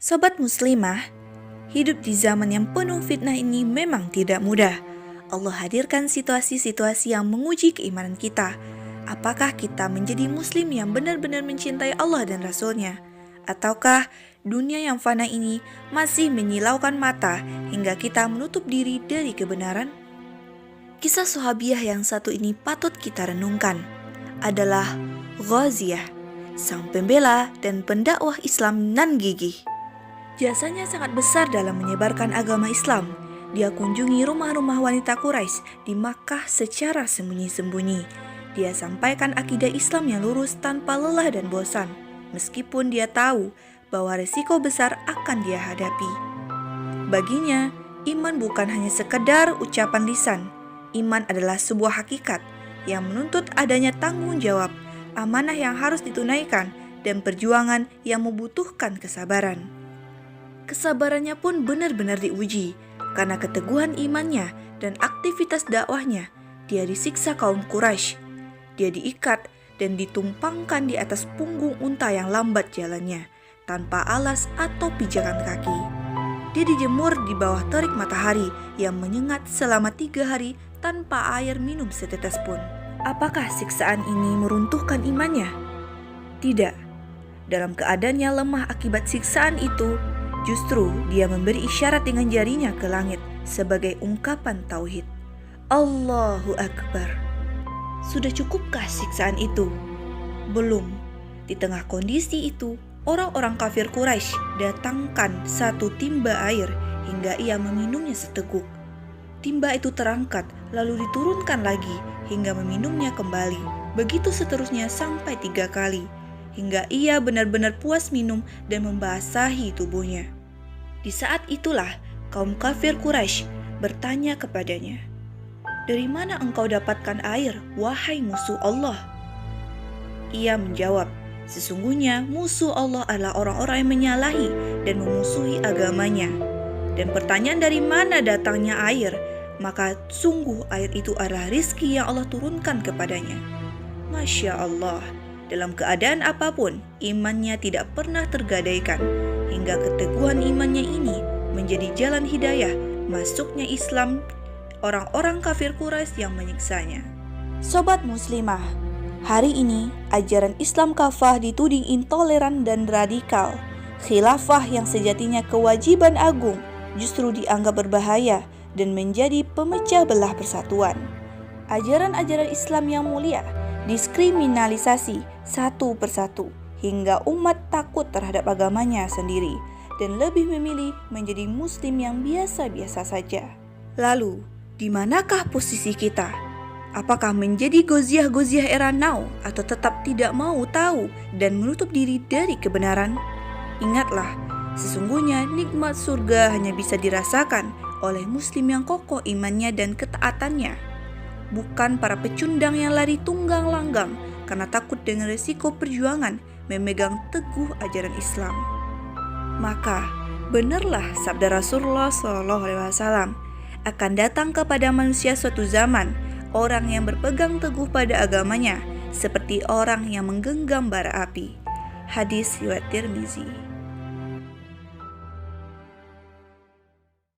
Sobat Muslimah, hidup di zaman yang penuh fitnah ini memang tidak mudah. Allah hadirkan situasi-situasi yang menguji keimanan kita. Apakah kita menjadi muslim yang benar-benar mencintai Allah dan Rasul-Nya? Ataukah dunia yang fana ini masih menyilaukan mata hingga kita menutup diri dari kebenaran? Kisah sahabiah yang satu ini patut kita renungkan. Adalah Ghaziyah, sang pembela dan pendakwah Islam nan gigih. Jasanya sangat besar dalam menyebarkan agama Islam. Dia kunjungi rumah-rumah wanita Quraisy di Makkah secara sembunyi-sembunyi. Dia sampaikan akidah Islam yang lurus tanpa lelah dan bosan, meskipun dia tahu bahwa resiko besar akan dia hadapi. Baginya, iman bukan hanya sekedar ucapan lisan. Iman adalah sebuah hakikat yang menuntut adanya tanggung jawab, amanah yang harus ditunaikan, dan perjuangan yang membutuhkan kesabaran. Kesabarannya pun benar-benar diuji, karena keteguhan imannya dan aktivitas dakwahnya. Dia disiksa kaum Quraisy. Dia diikat dan ditumpangkan di atas punggung unta yang lambat jalannya, tanpa alas atau pijakan kaki. Dia dijemur di bawah terik matahari yang menyengat selama 3 hari tanpa air minum setetes pun. Apakah siksaan ini meruntuhkan imannya? Tidak. Dalam keadaannya lemah akibat siksaan itu, justru dia memberi isyarat dengan jarinya ke langit sebagai ungkapan tauhid. Allahu Akbar. Sudah cukupkah siksaan itu? Belum. Di tengah kondisi itu, orang-orang kafir Quraisy datangkan satu timba air hingga ia meminumnya seteguk. Timba itu terangkat lalu diturunkan lagi hingga meminumnya kembali. Begitu seterusnya sampai 3 kali. Hingga ia benar-benar puas minum dan membasahi tubuhnya. Di saat itulah kaum kafir Quraisy bertanya kepadanya, "Dari mana engkau dapatkan air, wahai musuh Allah?" Ia menjawab, "Sesungguhnya musuh Allah adalah orang-orang yang menyalahi dan memusuhi agamanya. Dan pertanyaan dari mana datangnya air, maka sungguh air itu adalah rizki yang Allah turunkan kepadanya." Masya Allah. Dalam keadaan apapun, imannya tidak pernah tergadaikan, hingga keteguhan imannya ini menjadi jalan hidayah masuknya Islam orang-orang kafir Quraisy yang menyiksanya. Sobat Muslimah, hari ini ajaran Islam kafah dituding intoleran dan radikal. Khilafah yang sejatinya kewajiban agung justru dianggap berbahaya dan menjadi pemecah belah persatuan. Ajaran-ajaran Islam yang mulia diskriminalisasi satu persatu hingga umat takut terhadap agamanya sendiri dan lebih memilih menjadi muslim yang biasa-biasa saja. Lalu, di manakah posisi kita? Apakah menjadi goziah-goziah era now atau tetap tidak mau tahu dan menutup diri dari kebenaran? Ingatlah, sesungguhnya nikmat surga hanya bisa dirasakan oleh muslim yang kokoh imannya dan ketaatannya, bukan para pecundang yang lari tunggang langgang karena takut dengan resiko perjuangan memegang teguh ajaran Islam. Maka benarlah sabda Rasulullah SAW, akan datang kepada manusia suatu zaman orang yang berpegang teguh pada agamanya seperti orang yang menggenggam bara api. Hadis riwayat Tirmizi.